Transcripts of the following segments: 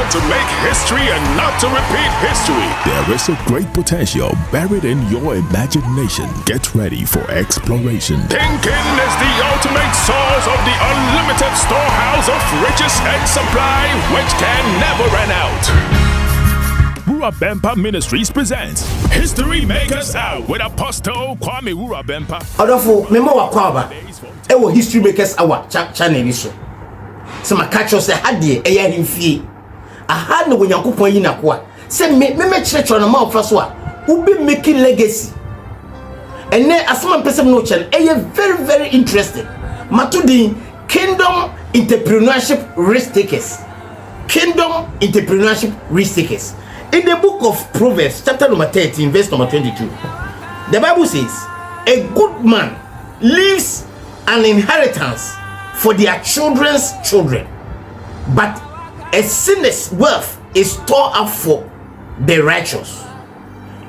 to make history and not to repeat history. There is a great potential buried in your imagination. Get ready for exploration. Thinking is the ultimate source of the unlimited storehouse of riches and supply which can never run out. Wurabempa Ministries presents History Makers Out with Apostle Kwame Wurabempa. Adolfo, memo wakwaba. Ewo History Makers Hour channel ni so. Se makacho se hadie eya himfie. Aha no Onyankopon yi nakoa. Se me church na ma ofa so a ubi making legacy. Ene asema person no chen eya very very interesting. Matudi Kingdom Entrepreneurship Risk Takers. Kingdom Entrepreneurship Risk Takers. In the book of Proverbs, chapter number 13, verse number 22, the Bible says, a good man leaves an inheritance for their children's children, but a sinner's wealth is stored up for the righteous.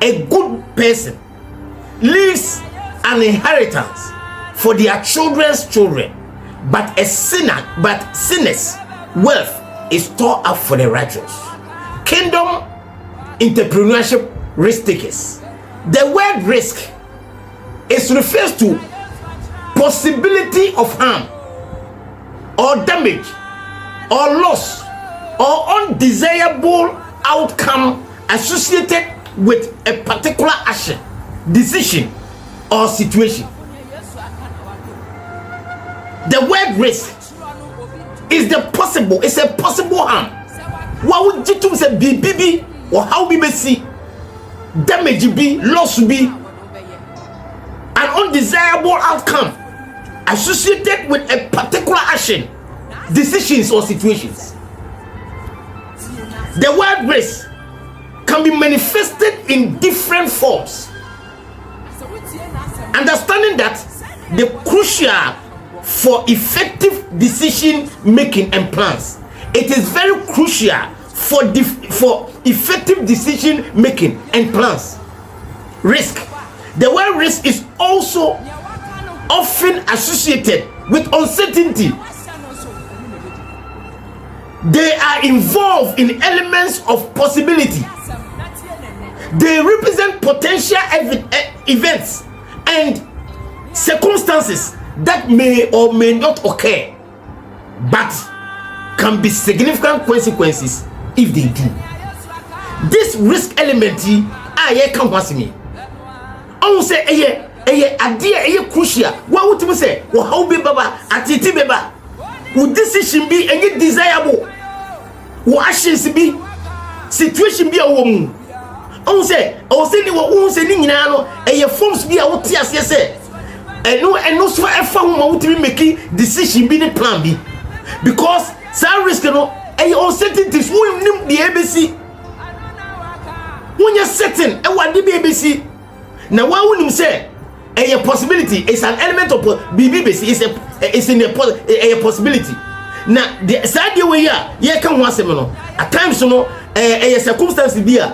A good person leaves an inheritance for their children's children, but sinner's wealth is stored up for the righteous. Kingdom Entrepreneurship Risk Takers. The word risk refers to possibility of harm or damage or loss or undesirable outcome associated with a particular action, decision, or situation. The word risk is a possible harm. What would you do say BBB or how we may see damage be, loss be, an undesirable outcome associated with a particular action, decisions, or situations. The word risk can be manifested in different forms. Understanding that the crucial for effective decision making and plans, it is very crucial for effective decision making and plans. Risk. The word risk is also often associated with uncertainty. They are involved in elements of possibility. They represent potential events and circumstances that may or may not occur, but can be significant consequences if they do. This risk element I can pass me. I say idea crucial. What would you say? Well, how be baba atiti baba? Would decision be any desirable? What actions be? Situation be a woman. I say ni what say ni no forms be a what say. And no so efa woman would be making decision be the plan B. Because some risk no uncertainties who nim the ABC. When you're certain and what the ABC. Now why would you say a possibility is an element of BBC is in a possibility. Now the side way here can once at times no a circumstance be a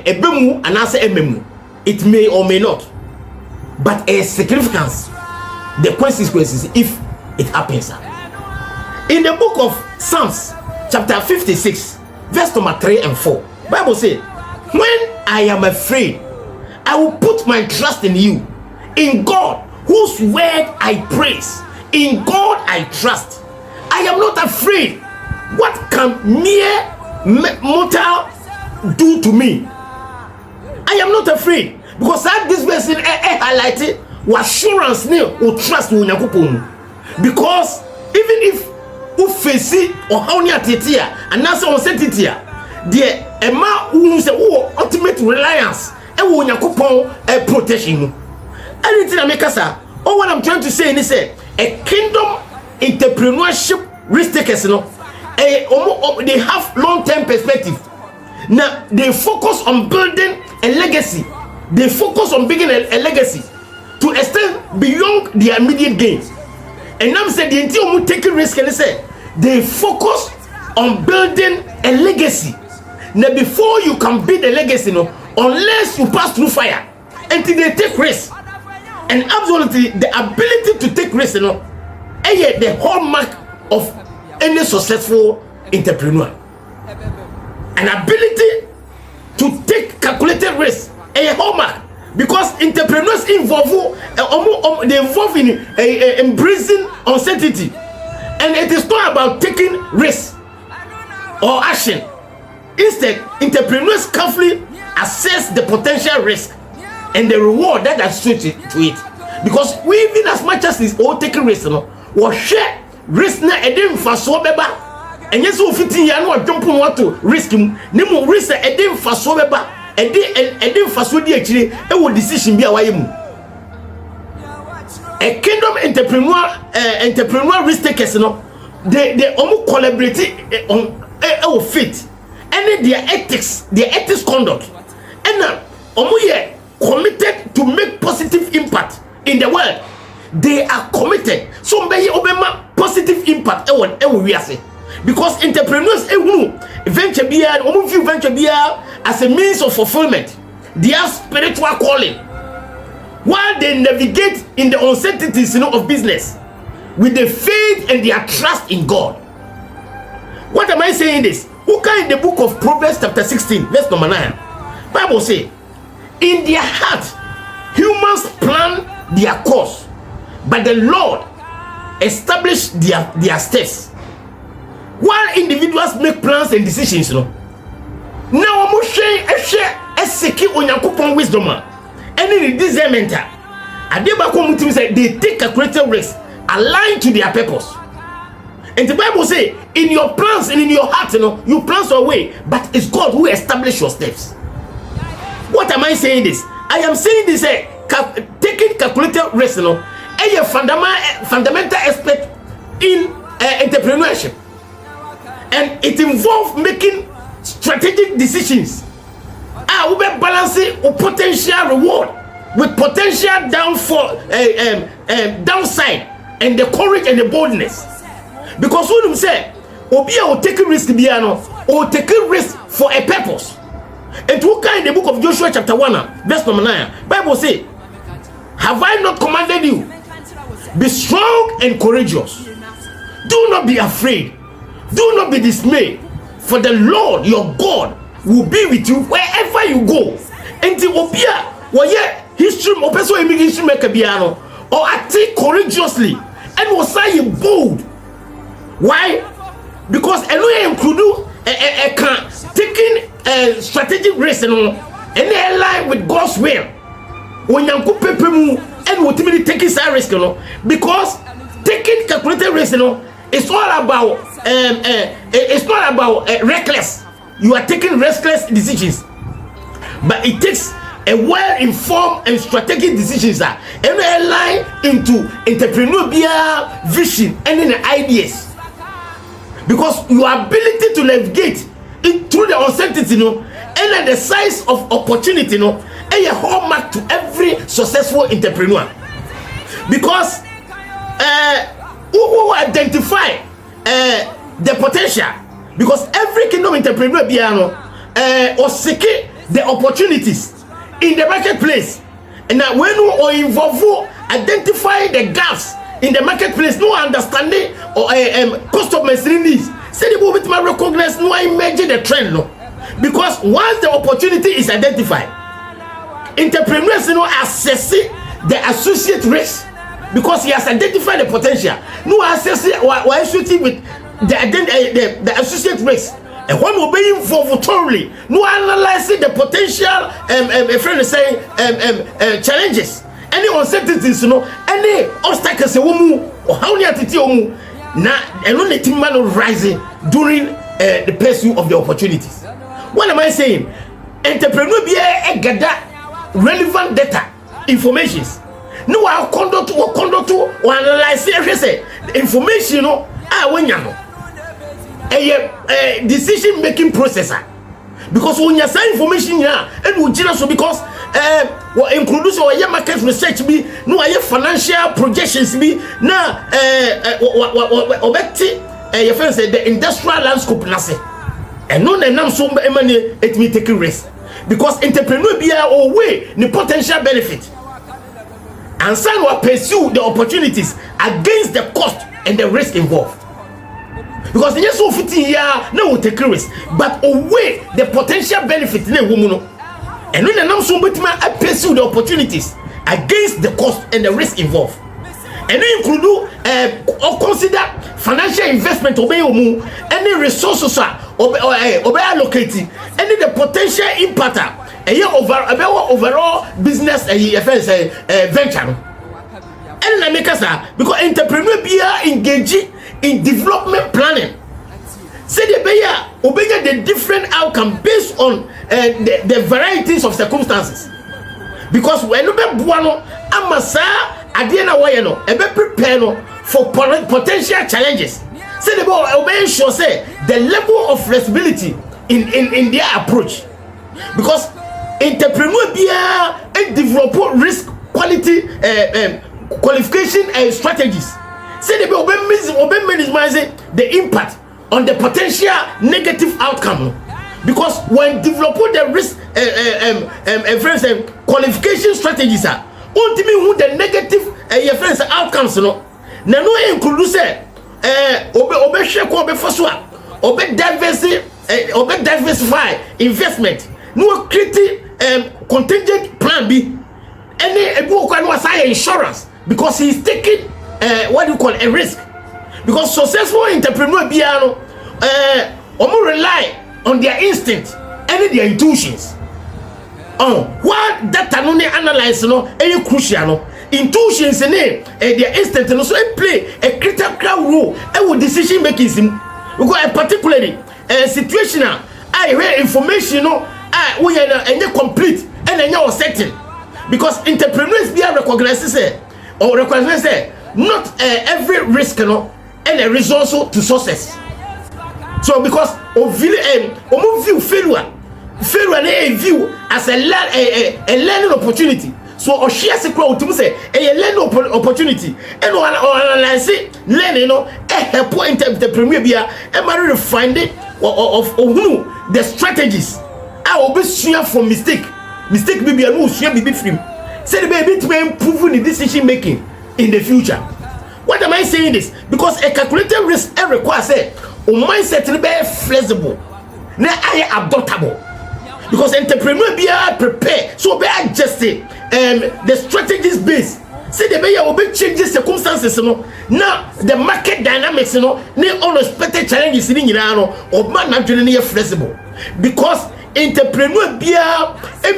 bemu and answer a memu. It may or may not, but a significance, the consequences if it happens. In the book of Psalms chapter 56 verse number 3 and 4, Bible says, when I am afraid, I will put my trust in you, in God whose word I praise. In God I trust. I am not afraid. What can mere mortal do to me? I am not afraid, because that this verse highlighted was assurance or trust in Onyankopon. Because even if who face it or how near tetia and answer uncertainty, the man who say ultimate reliance and Onyankopon protection. Anything I make us all what I'm trying to say is a kingdom entrepreneurship risk takers, they have long-term perspective. Now they focus on building a legacy. They focus on building a legacy to extend beyond their immediate gains. And I'm saying the entire taking risk and say they focus on building a legacy. Now before you can build a legacy, unless you pass through fire, until they take risk. And absolutely the ability to take risk, the hallmark of any successful entrepreneur. an ability to take calculated risk, a hallmark, because entrepreneurs they involve in embracing uncertainty, and it is not about taking risk or action. Instead, entrepreneurs carefully assess the potential risk and the reward that is associated to it. Because we, even as much as is all taking risk, we share risk na edem faso beba. And yes, we fit here no jump on what to risk him. Nemo risk edem faso beba. Edem faso di actually e wo decision bi awaye mu. A kingdom entrepreneur risk takers they almost collaborate on faith and their ethics conduct, and committed to make positive impact in the world. They are committed. So may obema positive impact because entrepreneurs venture view venture as a means of fulfillment, their spiritual calling, while they navigate in the uncertainties of business with the faith and their trust in God. What am I saying this? Who can in the book of Proverbs chapter 16 verse number 9, Bible say, in their heart humans plan their course, but the Lord establish their steps. While individuals make plans and decisions, now I'm share a secure onyankopon wisdom and in discernment. They take calculated risks aligned to their purpose. And the Bible say, in your plans and in your heart, you plans your way, but it's God who establishes your steps. What am I saying this? I am saying this, taking calculated risk, a fundamental aspect in entrepreneurship. And it involves making strategic decisions. We be balancing a potential reward with potential downside, and the courage and the boldness. Because when you say, Obia will take a risk, or take a risk for a purpose. And to in the book of Joshua chapter 1, verse number 9, Bible say, have I not commanded you? Be strong and courageous. Do not be afraid. Do not be dismayed. For the Lord your God will be with you wherever you go. And the Obia, history, or person immigration make a piano, or act courageously, and was say bold. Why? Because include taking strategic risk and align with God's will. When you and ultimately taking some risk, because taking calculated risk, it's all about reckless. You are taking reckless decisions, but it takes a well-informed and strategic decisions and align into entrepreneurial vision and in ideas. Because your ability to navigate through the uncertainty, and the size of opportunity, and a hallmark to every successful entrepreneur. Because who identify the potential, because every kingdom entrepreneur or seeking the opportunities in the marketplace, and that when we involve identify the gaps in the marketplace, no understanding or customers needs. Say the movement might recognize, no imagine the trend, because once the opportunity is identified, entrepreneurs assess the associate risk, because he has identified the potential. No assess or associate with the associate risk, and one will be involved thoroughly. No analyzing the potential a friend is saying challenges, any uncertainties, any obstacles or how near to now and only team man rising during the pursuit of the opportunities. What am I saying? Entrepreneur be a gather relevant data, informations. No, I'll conduct or analyze the information. A decision making processor. Because when you say information and we just because includes or market research be no financial projections be na your friend said the industrial landscape nase and no nam so money it me taking risk, because entrepreneur be a way the potential benefit and some will pursue the opportunities against the cost and the risk involved. Because yes, so 15 years, no take risk, but away the potential benefit in a woman. And when I'm so much I pursue the opportunities against the cost and the risk involved. And we include or consider financial investment obey any resources obey allocating any the potential impact overall business venture. And I make us because entrepreneur be engaging in development planning. Say obey the different outcome based on the varieties of circumstances. Because when you be buano amasa adiena wayeno ebe prepare no for potential challenges. Say the boy obey sure say the level of flexibility in their approach. Because entrepreneur be and develop risk quality qualification and strategies. Say the boy obey minimize the impact on the potential negative outcome. Because when developing the risk qualification strategies are ultimately who the negative outcomes no na no include say obe share ko obe faswa obe diversify investment no create contingent plan B any ebu kwa no say insurance because he is taking what you call a risk. Because successful entrepreneur bia no omo rely on their instinct and their intuitions. What data no analyze no any crucial no intuitions and their instinct no so play a critical role with decision making. Because particularly situational I hear information no we are complete and are certain. Because entrepreneurs be recognize not every risk no and a resource to success. So because view failure a view as a learning opportunity. So or share secret to say a learning opportunity and analyze it learning no help entrepreneur bia e ma refine it of who the strategies I will be sure from mistake be no sure be free. Say the baby to improve the decision making in the future. What am I saying this? Because a calculated risk requires a mindset to be flexible, now I adaptable. Because entrepreneur be prepare, so be adjusted the strategies based. Say the way will be changing circumstances, now the market dynamics, unexpected challenges in or man naturally flexible. Because entrepreneur be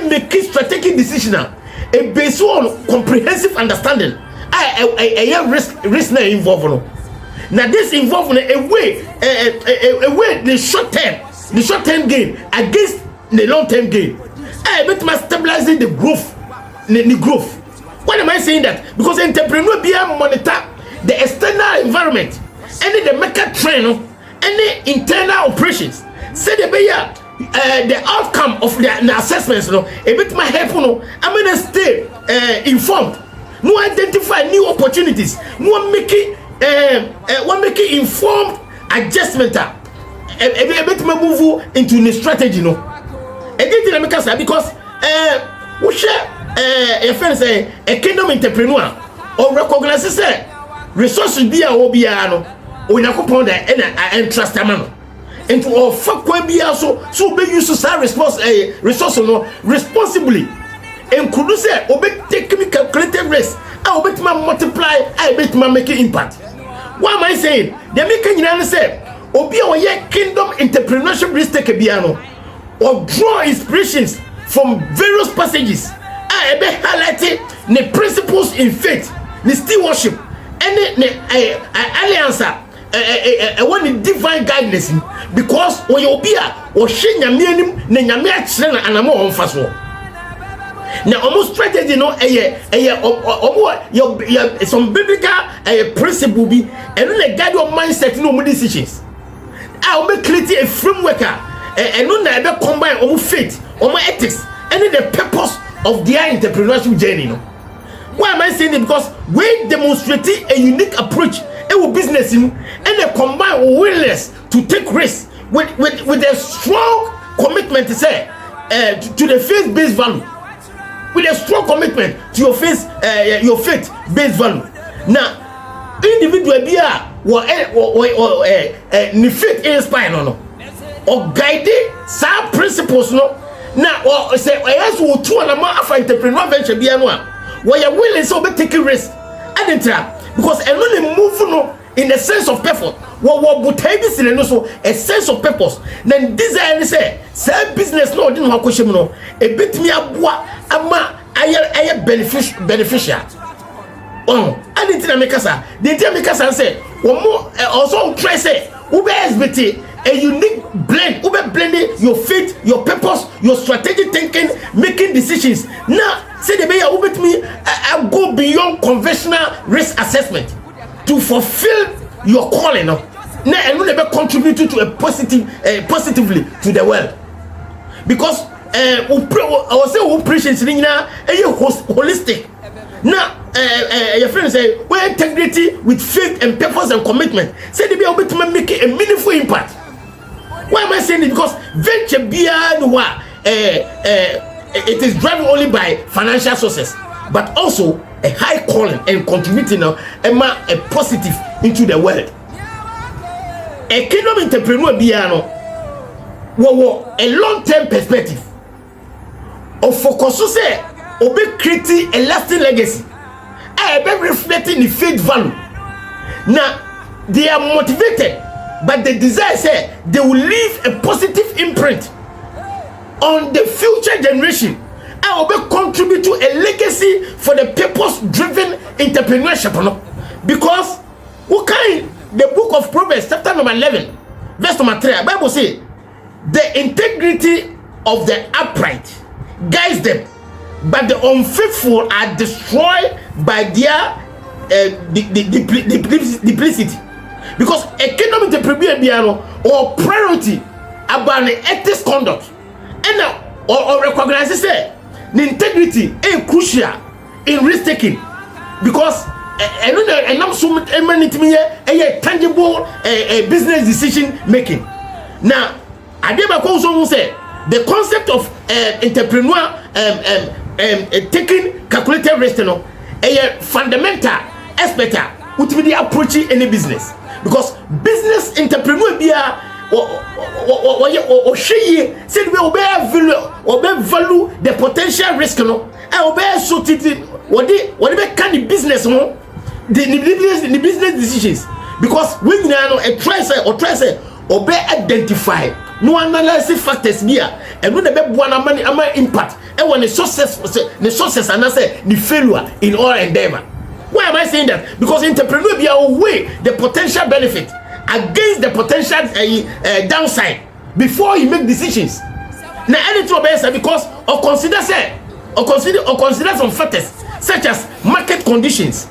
making strategic decisions based on comprehensive understanding. I risk na involved. Now this involved a way the short term gain against the long term gain. I bet must stabilizing the growth. Why am I saying that? Because entrepreneur be monitor the external environment, any the market trend, any internal operations. Say the the outcome of the assessments. A bit my help. I'm gonna stay informed. No identify new opportunities. No making informed adjustment. A bit move into the strategy. No. Again, because we share a friend say a kingdom entrepreneur or recognize say resources be a obiano or na kupon da and trust amano. Into or fuck be also so be use to resource no responsibly. And could say obey technical calculated risk I bet my multiply I bet my make impact. What am I saying? They make an say obi o ye kingdom entrepreneurship risk take biano or draw inspirations from various passages I be highlighting the principles in faith the stewardship and the alliance one divine guidance because when you be or she nyame na nyame a kire na anamo on faso. Now, almost strategy, some biblical principle be, and then a guide your mindset, decisions. I'll make clear a framework, and not combine faith, ethics, and the purpose of their entrepreneurship journey. Why am I saying it? Because we demonstrate a unique approach in business, and a combined willingness to take risks with a strong commitment to say to the faith-based value. With a strong commitment to your faith-based value. Now, individual be ni faith inspire no or guide some principles no na or say yes wo to na ma afa entrepreneur venture bia no a where you willing so be taking risk adentra because eno ne move no in the sense of purpose what butai bi sire no so a sense of purpose then design say business no din ho akohye no e betimi aboa ama aye beneficial adentra make asa the time make asa say also try say ube SBT a unique blend ube blending your faith, your purpose, your strategic thinking, making decisions. Now say the way ube me I go beyond conventional risk assessment to fulfill your calling. Now and will never contribute to a positively to the world because I was say operations now holistic. Now your friend say where integrity with faith and purpose and commitment say they be able to make a meaningful impact. Why am I saying it? Because venture beyond it is driven only by financial sources, but also a high calling and contributing a positive into the world. A kingdom entrepreneur beyond a long-term perspective of focus to say or be creating a lasting legacy. I be reflecting the faith value. Now they are motivated, but the desire say they will leave a positive imprint on the future generation. I will be contribute to a legacy for the purpose-driven entrepreneurship. No? Because the book of Proverbs, chapter number 11, verse number 3, the Bible says, the integrity of the upright guides them, but the unfaithful are destroyed by their duplicity. Because a kingdom entrepreneur or priority about the ethics conduct and or recognizes say the integrity is crucial in risk taking because and I'm so many a tangible business decision making. Now I never also say the concept of entrepreneur taking calculated risk no a fundamental aspect which be the approach any business because business entrepreneur be or she said we value the potential risk no so what they can the business no the business decisions because when you a try say identify no analysis factors here and when the money impact and when the sources and I say the failure in all endeavor. Why am I saying that? Because entrepreneur be away the potential benefit against the potential downside before you make decisions. Now anything better because consider some factors such as market conditions,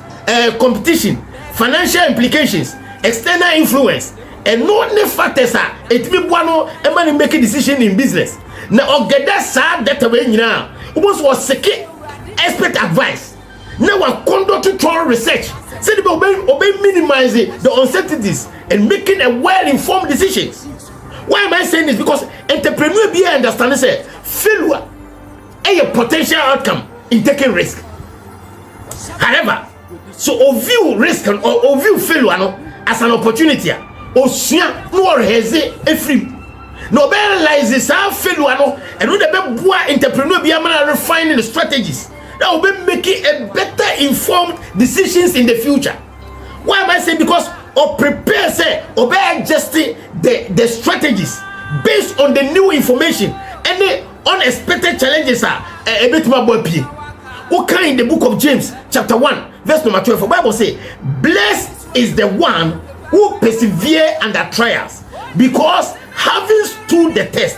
competition, financial implications, external influence, and no factors are it be one and man make a decision in business. Now get that sad that way now. Almost was seeking expert advice. Now I conduct thorough research. Say the obey minimizing the uncertainties and making a well-informed decisions. Why am I saying this? Because entrepreneur be understanding say failure a potential outcome in taking risk. However, so view risk or view failure as an opportunity. Or no hesitate free. No realize this failure and when the entrepreneur be refining the strategies that will be making a better informed decisions in the future. Why am I saying? Because or prepare say or be adjusting the strategies based on the new information and the unexpected challenges are a bit more boy. Okay, in the book of James chapter 1 verse number 12 the Bible say blessed is the one who persevere under trials, because having stood the test,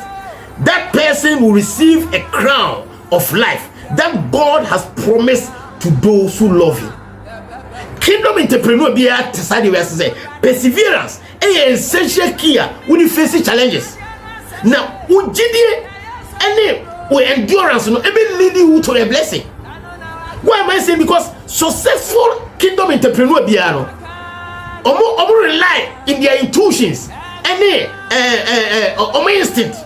that person will receive a crown of life that God has promised to those who love Him. Kingdom entrepreneur be at decided where to say perseverance is essential key when you face challenges. Now, endurance no even lead you to a blessing. Why am I saying? Because successful kingdom entrepreneur be rely in their intuitions and instinct.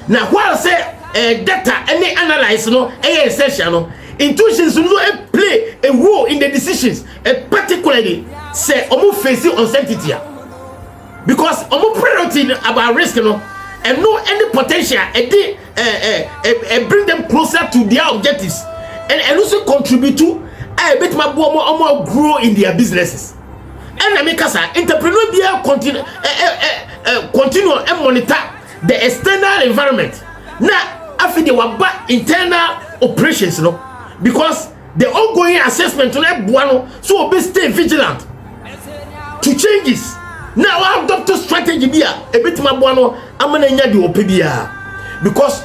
Now while say data any analyze no essential no intuitions no play a role in the decisions, particularly say facing uncertainty, because priority about risk, and no any potential bring them closer to their objectives, and also contribute to a bit more grow in their businesses. And I make us entrepreneur be continue and monitor the external environment. Now after the internal operations, because the ongoing assessment on everyone, so be stay vigilant to changes. Now our doctor strategy be a bit mabuano amananya di opebia, because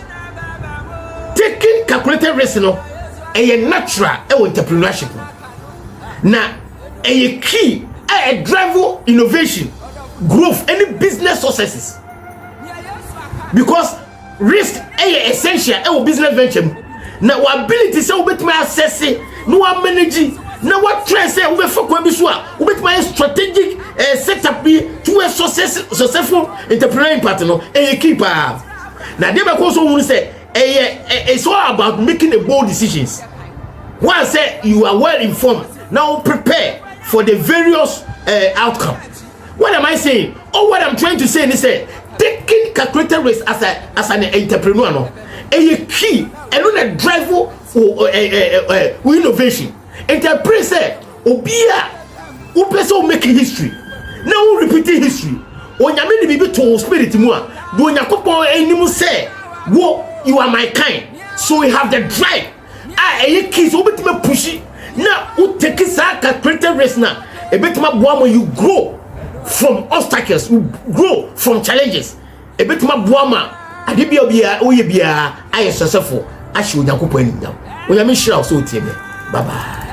taking calculated risk a natural entrepreneurship. Now a key a drive innovation, growth, any business successes, because risk is essential business venture. Now our ability say we my access no manage. Now what try say we for kwabiswa we my strategic setup to a successful entrepreneurial partner keeper. Now they also want to say it's all about making a bold decisions. Once say you are well informed, now prepare for the various outcome. What am I saying? Or what I'm trying to say is taking calculated risk as an entrepreneur a key and on a drive innovation. Entrepreneur say obia who person making history. Now repeating history. When you mean to be to spirit more, do Yakopo animal say, "Whoa, you are my kind." So we have the drive. A key so bit me pushy. Now who take it calculated risk now. A bit more you grow from obstacles, you grow from challenges. A bit more boama. Adibia oye bia I successful. I should Yakopo anyhow. We are sure so bye bye.